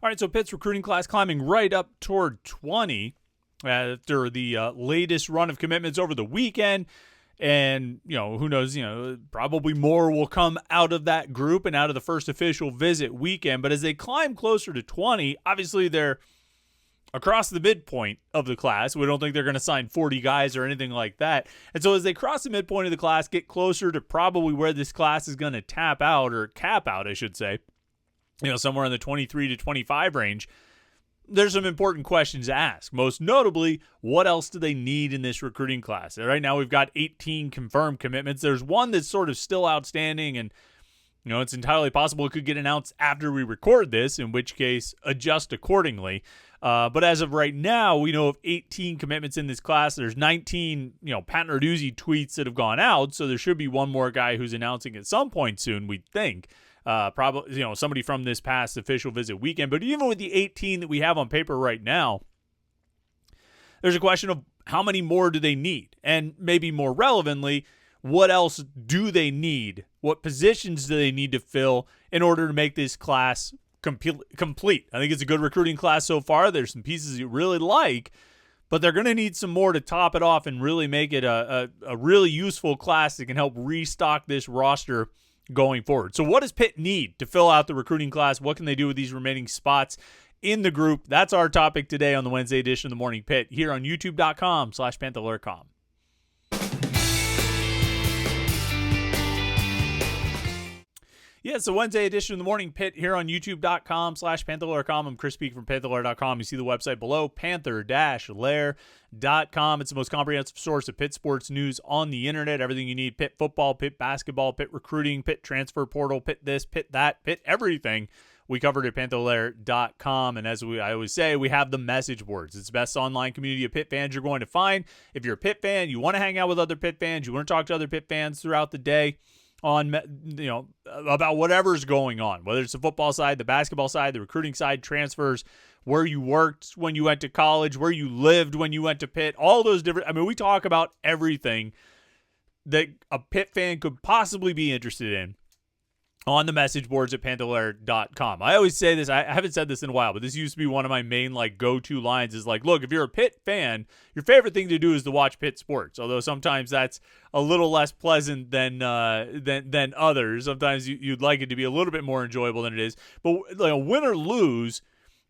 All right, so Pitt's recruiting class climbing right up toward 20 after the latest run of commitments over the weekend. And, who knows, probably more will come out of that group and out of the first official visit weekend. But as they climb closer to 20, obviously they're across the midpoint of the class. We don't think they're going to sign 40 guys or anything like that. And so as they cross the midpoint of the class, get closer to probably where this class is going to tap out, or cap out, I should say, somewhere in the 23 to 25 range, there's some important questions to ask. Most notably, what else do they need in this recruiting class? Right now, we've got 18 confirmed commitments. There's one that's sort of still outstanding, and it's entirely possible it could get announced after we record this, in which case, adjust accordingly. But as of right now, we know of 18 commitments in this class. There's 19, Pat Narduzzi tweets that have gone out, so there should be one more guy who's announcing at some point soon, we'd think. Probably, somebody from this past official visit weekend. But even with the 18 that we have on paper right now, there's a question of how many more do they need? And maybe more relevantly, what else do they need? What positions do they need to fill in order to make this class complete? I think it's a good recruiting class so far. There's some pieces you really like, but they're going to need some more to top it off and really make it a really useful class that can help restock this roster going forward. So what does Pitt need to fill out the recruiting class? What can they do with these remaining spots in the group? That's our topic today on the Wednesday edition of the Morning Pitt here on youtube.com/Panther-Lair.com. Yeah, it's the Wednesday edition of the Morning Pitt here on youtube.com/Panther-Lair.com. I'm Chris Peak from Panther-Lair.com. You see the website below, Panther-Lair.com. It's the most comprehensive source of Pitt sports news on the internet. Everything you need: Pitt football, Pitt basketball, Pitt recruiting, Pitt transfer portal, Pitt this, Pitt that, Pitt everything. We covered at Panther-Lair.com. And as I always say, we have the message boards. It's the best online community of Pitt fans you're going to find. If you're a Pitt fan, you want to hang out with other Pitt fans, you want to talk to other Pitt fans throughout the day on, about whatever's going on, whether it's the football side, the basketball side, the recruiting side, transfers, where you worked when you went to college, where you lived when you went to Pitt, all those different, we talk about everything that a Pitt fan could possibly be interested in on the message boards at Panther-Lair.com. I always say this, I haven't said this in a while, but this used to be one of my main go-to lines is look, if you're a Pitt fan, your favorite thing to do is to watch Pitt sports, although sometimes that's a little less pleasant than others. Sometimes you'd like it to be a little bit more enjoyable than it is. But win or lose,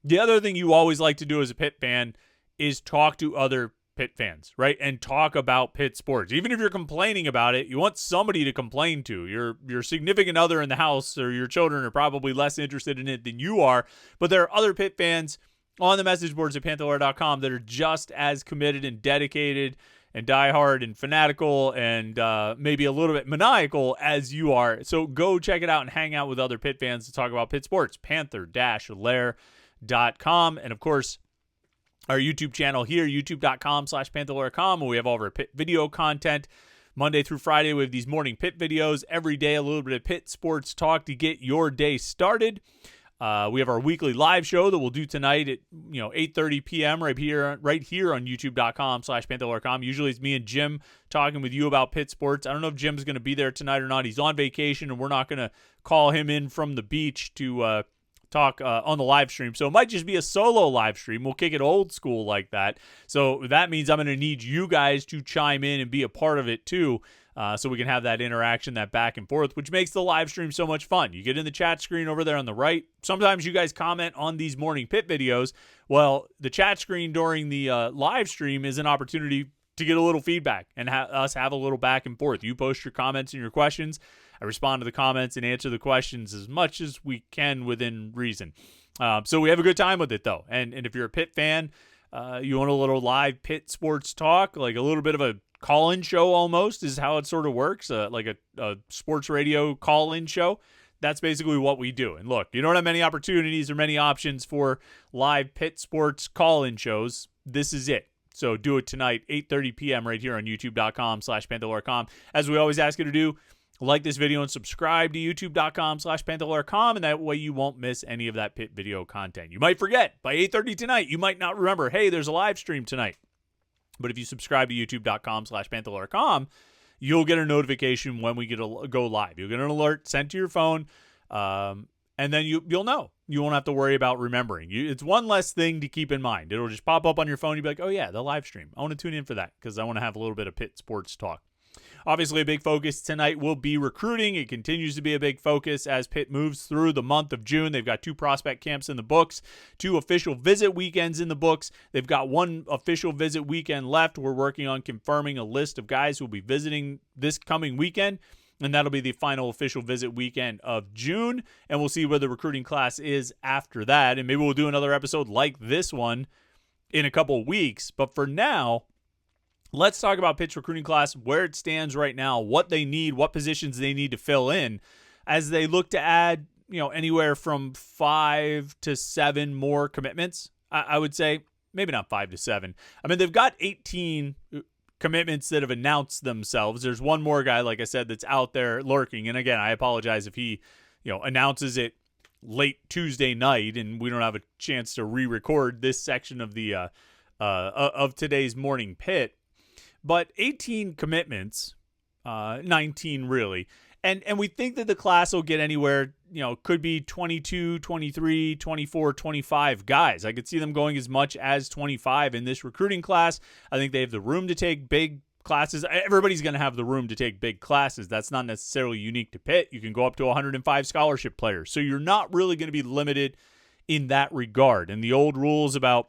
the other thing you always like to do as a Pitt fan is talk to other Pitt fans, right? And talk about Pitt sports. Even if you're complaining about it, you want somebody to complain to. Your significant other in the house or your children are probably less interested in it than you are. But there are other Pitt fans on the message boards at Panther-Lair.com that are just as committed and dedicated and diehard and fanatical and maybe a little bit maniacal as you are. So go check it out and hang out with other Pitt fans to talk about Pitt sports. Panther-Lair.com. And of course, our YouTube channel here, youtube.com/Panther-Lair.com, where we have all of our Pitt video content. Monday through Friday, we have these morning Pitt videos. Every day, a little bit of Pitt sports talk to get your day started. We have our weekly live show that we'll do tonight at 8:30 p.m. right here on youtube.com/Panther-Lair.com. Usually it's me and Jim talking with you about Pitt sports. I don't know if Jim's going to be there tonight or not. He's on vacation, and we're not going to call him in from the beach to talk on the live stream. So it might just be a solo live stream. We'll kick it old school like that. So that means I'm going to need you guys to chime in and be a part of it too, so we can have that interaction, that back and forth, which makes the live stream so much fun. You get in the chat screen over there on the right. Sometimes you guys comment on these Morning Pitt videos. Well, the chat screen during the live stream is an opportunity to get a little feedback and us have a little back and forth. You post your comments and your questions. I respond to the comments and answer the questions as much as we can within reason. So we have a good time with it, though. And if you're a Pitt fan, you want a little live Pitt sports talk, like a little bit of a call-in show almost is how it sort of works, like a sports radio call-in show. That's basically what we do. And look, you don't have many opportunities or many options for live Pitt sports call-in shows. This is it. So do it tonight, 8:30 p.m. right here on youtube.com/Panther-Lair.com. As we always ask you to do, like this video and subscribe to youtube.com/Panther-Lair.com, and that way you won't miss any of that Pitt video content. You might forget by 8:30 tonight. You might not remember, hey, there's a live stream tonight. But if you subscribe to youtube.com/Panther-Lair.com, you'll get a notification when we go live. You'll get an alert sent to your phone, And then you'll know. You won't have to worry about remembering. It's one less thing to keep in mind. It'll just pop up on your phone. You'll be like, oh, yeah, the live stream. I want to tune in for that because I want to have a little bit of Pitt sports talk. Obviously, a big focus tonight will be recruiting. It continues to be a big focus as Pitt moves through the month of June. They've got 2 prospect camps in the books, 2 official visit weekends in the books. They've got 1 official visit weekend left. We're working on confirming a list of guys who will be visiting this coming weekend, and that'll be the final official visit weekend of June, and we'll see where the recruiting class is after that, and maybe we'll do another episode like this one in a couple of weeks. But for now, let's talk about Pitt's recruiting class, where it stands right now, what they need, what positions they need to fill in as they look to add, anywhere from 5 to 7 more commitments. I would say maybe not 5 to 7. I mean, they've got 18 commitments that have announced themselves. There's one more guy, like I said, that's out there lurking. And again, I apologize if he, announces it late Tuesday night and we don't have a chance to re-record this section of the of today's Morning Pitt. But 18 commitments, 19 really. And we think that the class will get anywhere, could be 22, 23, 24, 25 guys. I could see them going as much as 25 in this recruiting class. I think they have the room to take big classes. Everybody's going to have the room to take big classes. That's not necessarily unique to Pitt. You can go up to 105 scholarship players. So you're not really going to be limited in that regard. And the old rules about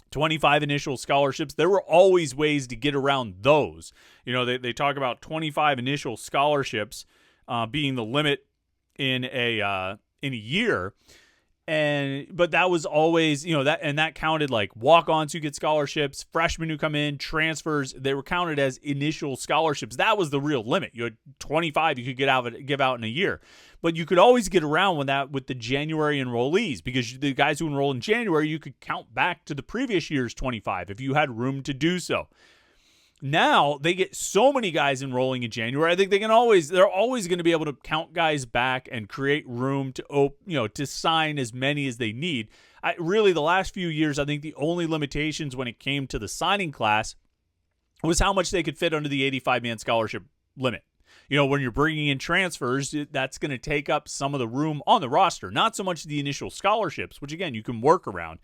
25 initial scholarships, there were always ways to get around those. They talk about 25 initial scholarships being the limit in a year, but that was always that counted like walk-ons who get scholarships, freshmen who come in, transfers. They were counted as initial scholarships. That was the real limit. You had 25 you could give out in a year. But you could always get around with the January enrollees, because the guys who enroll in January, you could count back to the previous year's 25 if you had room to do so. Now they get so many guys enrolling in January. I think they're always going to be able to count guys back and create room to sign as many as they need. Really, the last few years, I think the only limitations when it came to the signing class was how much they could fit under the 85-man scholarship limit. When you're bringing in transfers, that's going to take up some of the room on the roster. Not so much the initial scholarships, which, again, you can work around,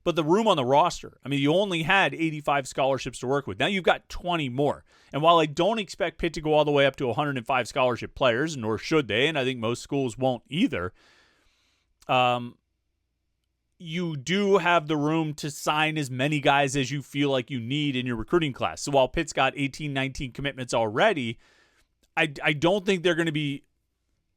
but the room on the roster. I mean, you only had 85 scholarships to work with. Now you've got 20 more. And while I don't expect Pitt to go all the way up to 105 scholarship players, nor should they, and I think most schools won't either, you do have the room to sign as many guys as you feel like you need in your recruiting class. So while Pitt's got 18, 19 commitments already, I don't think they're going to be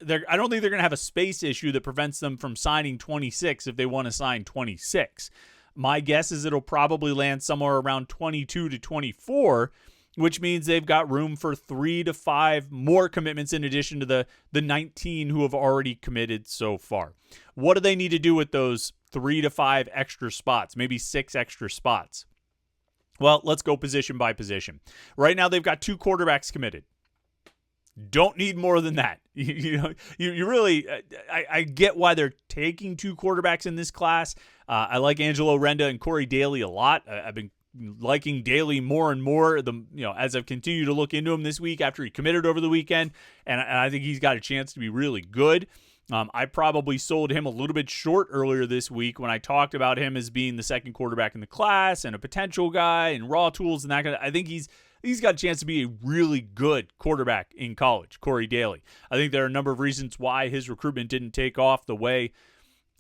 I don't think they're going to have a space issue that prevents them from signing 26 if they want to sign 26. My guess is it'll probably land somewhere around 22 to 24, which means they've got room for 3 to 5 more commitments in addition to the 19 who have already committed so far. What do they need to do with those 3 to 5 extra spots, maybe 6 extra spots? Well, let's go position by position. Right now, they've got 2 quarterbacks committed. Don't need more than that. You really, I get why they're taking 2 quarterbacks in this class. I like Angelo Renda and Corey Daly a lot. I've been liking Daly more and more as I've continued to look into him this week after he committed over the weekend, and I think he's got a chance to be really good. I probably sold him a little bit short earlier this week when I talked about him as being the second quarterback in the class and a potential guy and raw tools and that kind of. I think he's got a chance to be a really good quarterback in college, Corey Daly. I think there are a number of reasons why his recruitment didn't take off the way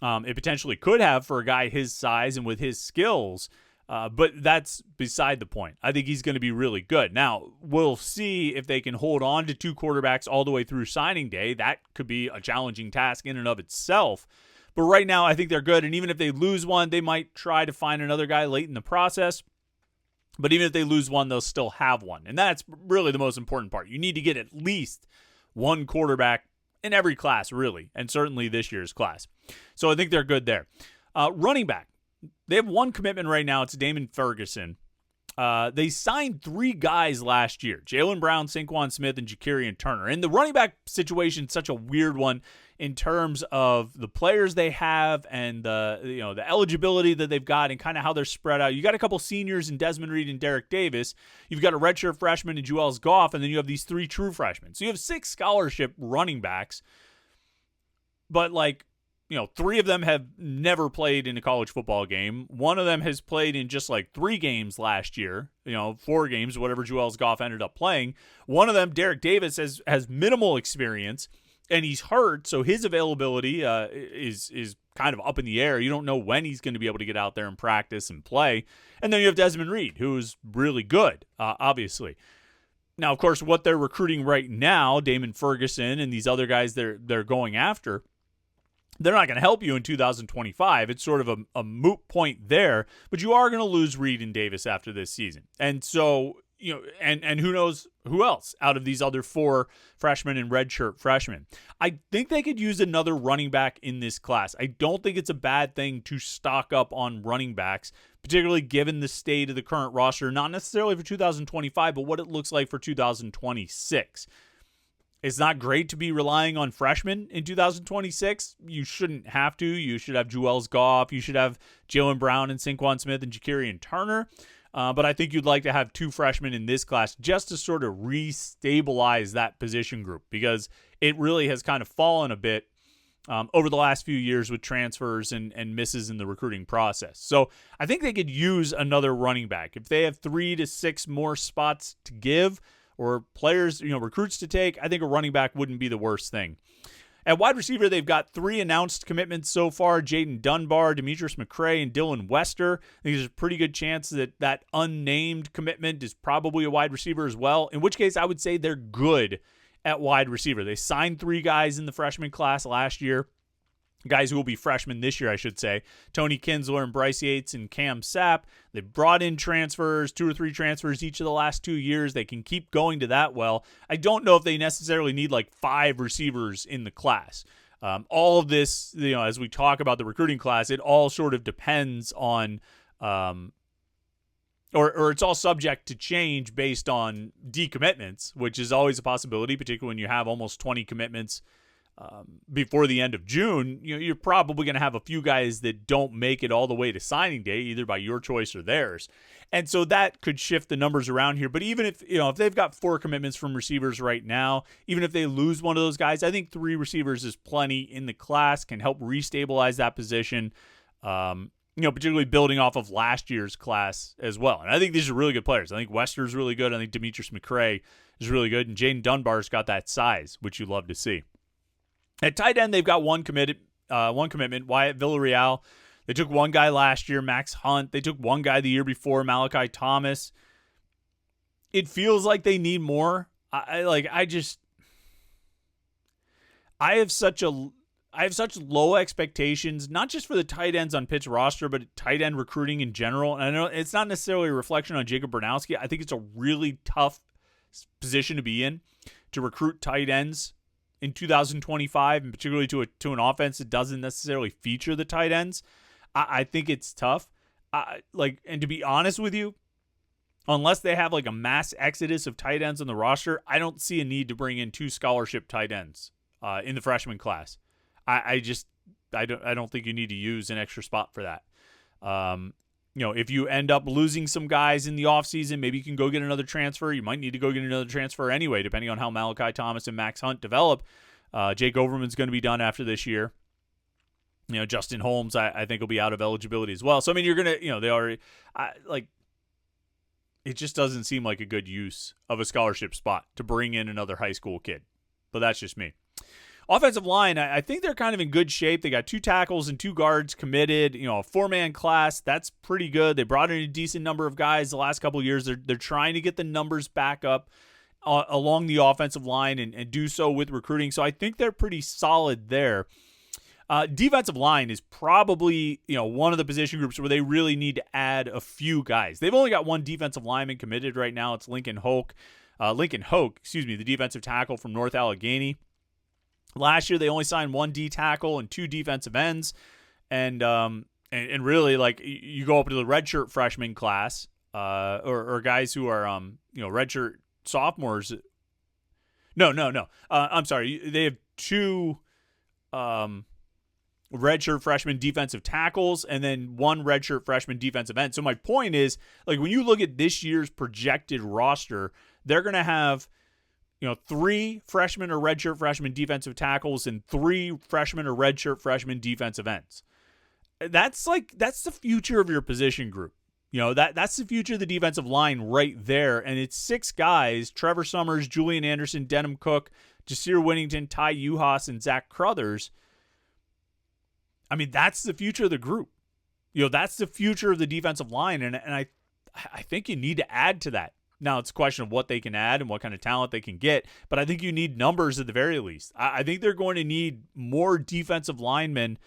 it potentially could have for a guy his size and with his skills, but that's beside the point. I think he's going to be really good. Now, we'll see if they can hold on to 2 quarterbacks all the way through signing day. That could be a challenging task in and of itself. But right now, I think they're good, and even if they lose one, they might try to find another guy late in the process. But even if they lose one, they'll still have one. And that's really the most important part. You need to get at least 1 quarterback in every class, really, and certainly this year's class. So I think they're good there. Running back. They have 1 commitment right now. It's Damon Ferguson. They signed 3 guys last year. Jalen Brown, Saquon Smith, and Ja'Karian Turner. And the running back situation is such a weird one in terms of the players they have and the eligibility that they've got and kind of how they're spread out. You got a couple seniors in Desmond Reed and Derek Davis. You've got a redshirt freshman in Juelz Goff, and then you have these 3 true freshmen. So you have 6 scholarship running backs. But three of them have never played in a college football game. One of them has played in just like 3 games last year, 4 games, whatever Joels Goff ended up playing. One of them, Derek Davis, has minimal experience, and he's hurt, so his availability is kind of up in the air. You don't know when he's going to be able to get out there and practice and play. And then you have Desmond Reed, who is really good, obviously. Now, of course, what they're recruiting right now, Damon Ferguson and these other guys they're going after, they're not going to help you in 2025. It's sort of a moot point there, but you are going to lose Reed and Davis after this season. And so, and who knows who else out of these other 4 freshmen and redshirt freshmen. I think they could use another running back in this class. I don't think it's a bad thing to stock up on running backs, particularly given the state of the current roster, not necessarily for 2025, but what it looks like for 2026. It's not great to be relying on freshmen in 2026. You shouldn't have to. You should have Joels Goff. You should have Jalen Brown and Saquon Smith and Ja'Kerian Turner. But I think you'd like to have 2 freshmen in this class just to sort of restabilize that position group, because it really has kind of fallen a bit over the last few years with transfers and misses in the recruiting process. So I think they could use another running back. If they have 3 to 6 more spots to give, or players, recruits to take, I think a running back wouldn't be the worst thing. At wide receiver, they've got 3 announced commitments so far: Jaden Dunbar, Demetrius McCray, and Dylan Wester. I think there's a pretty good chance that unnamed commitment is probably a wide receiver as well, in which case I would say they're good at wide receiver. They signed 3 guys in the freshman class last year. Guys who will be freshmen this year, I should say. Tony Kinsler and Bryce Yates and Cam Sapp. They brought in transfers, 2 or 3 transfers each of the last 2 years. They can keep going to that well. I don't know if they necessarily need like 5 receivers in the class. All of this, as we talk about the recruiting class, it all sort of depends on, or it's all subject to change based on decommitments, which is always a possibility, particularly when you have almost 20 commitments before the end of June. You're probably going to have a few guys that don't make it all the way to signing day, either by your choice or theirs. And so that could shift the numbers around here. But even if they've got 4 commitments from receivers right now, even if they lose one of those guys, I think 3 receivers is plenty in the class, can help restabilize that position, particularly building off of last year's class as well. And I think these are really good players. I think Wester's really good. I think Demetrius McCray is really good. And Jaden Dunbar's got that size, which you love to see. At tight end, they've got one commitment, Wyatt Villarreal. They took 1 guy last year, Max Hunt. They took 1 guy the year before, Malachi Thomas. It feels like they need more. I have such low expectations, not just for the tight ends on Pitt's roster, but tight end recruiting in general. And I know it's not necessarily a reflection on Jacob Bernowski. I think it's a really tough position to be in, to recruit tight ends in 2025, and particularly to an offense that doesn't necessarily feature the tight ends. I think it's tough. And to be honest with you, unless they have like a mass exodus of tight ends on the roster, I don't see a need to bring in 2 scholarship tight ends in the freshman class. I don't think you need to use an extra spot for that. If you end up losing some guys in the offseason, maybe you can go get another transfer. You might need to go get another transfer anyway, depending on how Malachi Thomas and Max Hunt develop. Jake Overman's going to be done after this year. Justin Holmes, I think, will be out of eligibility as well. So, I mean, you're going to, they already, it just doesn't seem like a good use of a scholarship spot to bring in another high school kid. But that's just me. Offensive line, I think they're kind of in good shape. They got 2 tackles and 2 guards committed. A 4-man class, that's pretty good. They brought in a decent number of guys the last couple of years. They're trying to get the numbers back up along the offensive line and do so with recruiting. So I think they're pretty solid there. Defensive line is probably one of the position groups where they really need to add a few guys. They've only got 1 defensive lineman committed right now. It's Lincoln Hoke, the defensive tackle from North Allegheny. Last year, they only signed 1 D tackle and 2 defensive ends. And really, like, you go up to the redshirt freshman class, or guys who are, redshirt sophomores. No. I'm sorry. They have 2 redshirt freshman defensive tackles and then 1 redshirt freshman defensive end. So my point is, like, when you look at this year's projected roster, they're going to have, 3 freshman or redshirt freshman defensive tackles and 3 freshman or redshirt freshman defensive ends. That's the future of your position group. That's the future of the defensive line right there. And it's 6 guys: Trevor Summers, Julian Anderson, Denham Cook, Jasir Winnington, Ty Uhas, and Zach Crothers. I mean, that's the future of the group. That's the future of the defensive line. And I think you need to add to that. Now, it's a question of what they can add and what kind of talent they can get, but I think you need numbers at the very least. I think they're going to need more defensive linemen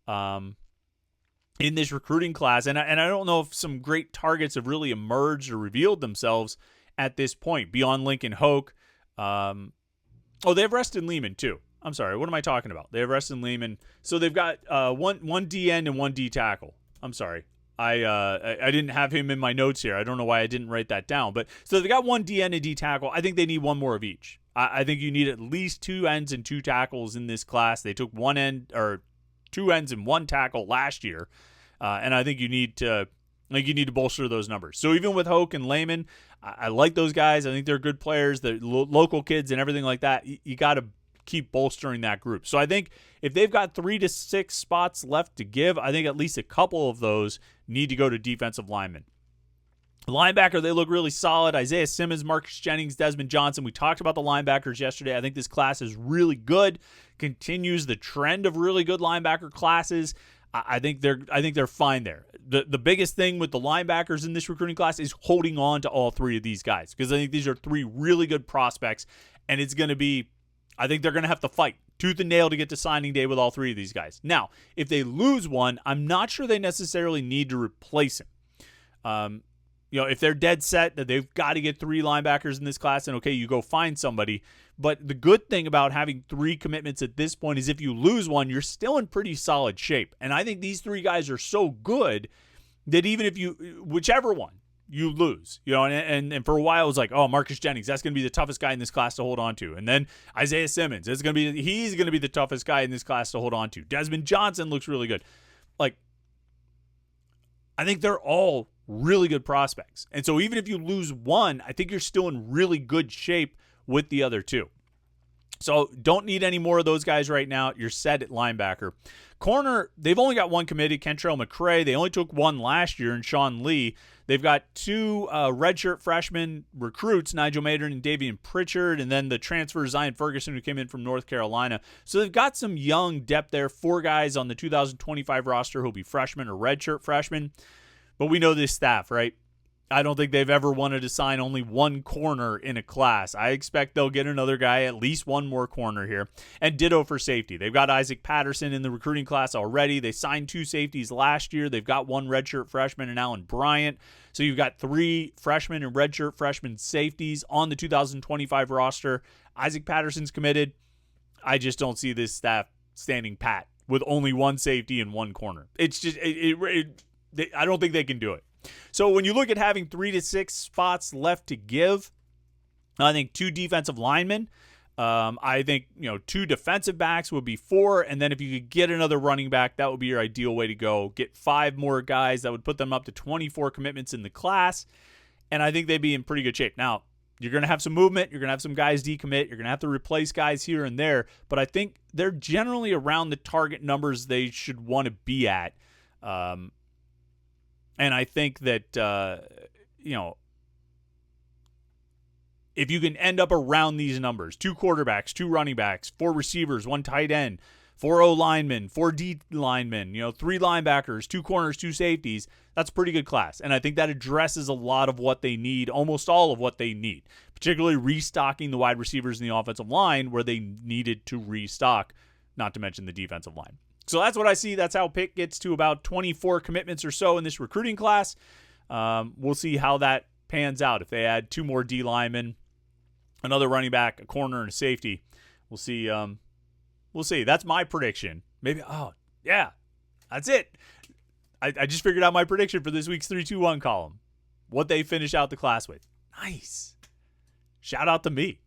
in this recruiting class, and I don't know if some great targets have really emerged or revealed themselves at this point beyond Lincoln Hoke. They have Reston Lehman too. I'm sorry, what am I talking about? They have Reston Lehman. So they've got one D end and one D tackle. I'm sorry. I didn't have him in my notes here. I don't know why I didn't write that down. But so they got one D end and D tackle. I think they need one more of each. I think you need at least 2 ends and 2 tackles in this class. They took 2 ends and 1 tackle last year, and I think you need to bolster those numbers. So even with Hoke and Lehman, I like those guys. I think they're good players. They're local kids and everything like that. You got to keep bolstering that group. So I think if they've got 3 to 6 spots left to give, I think at least a couple of those need to go to defensive linemen. Linebacker, they look really solid. Isaiah Simmons, Marcus Jennings, Desmond Johnson. We talked about the linebackers yesterday. I think this class is really good. Continues the trend of really good linebacker classes. I think they're fine there. The biggest thing with the linebackers in this recruiting class is holding on to all 3 of these guys, because I think these are 3 really good prospects, and it's going to be, I think they're going to have to fight tooth and nail to get to signing day with all 3 of these guys. Now, if they lose one, I'm not sure they necessarily need to replace him. If they're dead set that they've got to get 3 linebackers in this class, then okay, you go find somebody. But the good thing about having 3 commitments at this point is if you lose one, you're still in pretty solid shape. And I think these 3 guys are so good that even if whichever one you lose, and for a while it was like, oh, Marcus Jennings, that's going to be the toughest guy in this class to hold on to. And then Isaiah Simmons, he's going to be the toughest guy in this class to hold on to. Desmond Johnson looks really good. I think they're all really good prospects. And so even if you lose one, I think you're still in really good shape with the other 2. So don't need any more of those guys right now. You're set at linebacker. Corner, they've only got 1 committed, Kentrell McCray. They only took 1 last year in Sean Lee. They've got 2 redshirt freshman recruits, Nigel Maynard and Davian Pritchard, and then the transfer Zion Ferguson, who came in from North Carolina. So they've got some young depth there. 4 guys on the 2025 roster who'll be freshmen or redshirt freshmen. But we know this staff, right? I don't think they've ever wanted to sign only 1 corner in a class. I expect they'll get another guy, at least 1 more corner here. And ditto for safety. They've got Isaac Patterson in the recruiting class already. They signed 2 safeties last year. They've got 1 redshirt freshman and Alan Bryant. So you've got 3 freshmen and redshirt freshman safeties on the 2025 roster. Isaac Patterson's committed. I just don't see this staff standing pat with only 1 safety and 1 corner. It's just I don't think they can do it. So when you look at having 3 to 6 spots left to give, I think 2 defensive linemen. I think 2 defensive backs would be 4, and then if you could get another running back, that would be your ideal way to go. Get 5 more guys. That would put them up to 24 commitments in the class, and I think they'd be in pretty good shape. Now, you're going to have some movement. You're going to have some guys decommit. You're going to have to replace guys here and there, but I think they're generally around the target numbers they should want to be at. And I think that, if you can end up around these numbers, 2 quarterbacks, 2 running backs, 4 receivers, 1 tight end, 4 O linemen, 4 D linemen, 3 linebackers, 2 corners, 2 safeties, that's a pretty good class. And I think that addresses a lot of what they need, almost all of what they need, particularly restocking the wide receivers in the offensive line where they needed to restock, not to mention the defensive line. So that's what I see. That's how Pitt gets to about 24 commitments or so in this recruiting class. We'll see how that pans out. If they add 2 more D linemen, another running back, a corner, and a safety, we'll see. We'll see. That's my prediction. Maybe. Oh, yeah, that's it. I just figured out my prediction for this week's 3-2-1 column. What they finish out the class with. Nice. Shout out to me.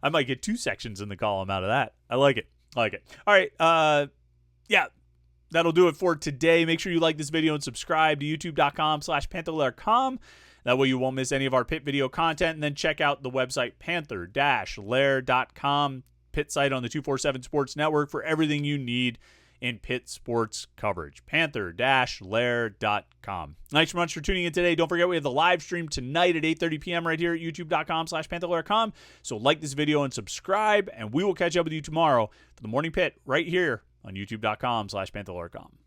I might get 2 sections in the column out of that. I like it. All right. that'll do it for today. Make sure you like this video and subscribe to youtube.com/Panther-Lair.com. That way you won't miss any of our Pitt video content. And then check out the website Panther-Lair.com, Pitt site on the 247 Sports Network for everything you need in Pitt sports coverage. Panther-Lair.com. Thanks so much for tuning in today. Don't forget we have the live stream tonight at 8:30 p.m. right here at youtube.com/Panther-Lair.com. So like this video and subscribe, and we will catch up with you tomorrow for the Morning Pitt right here on youtube.com/Panther-Lair.com.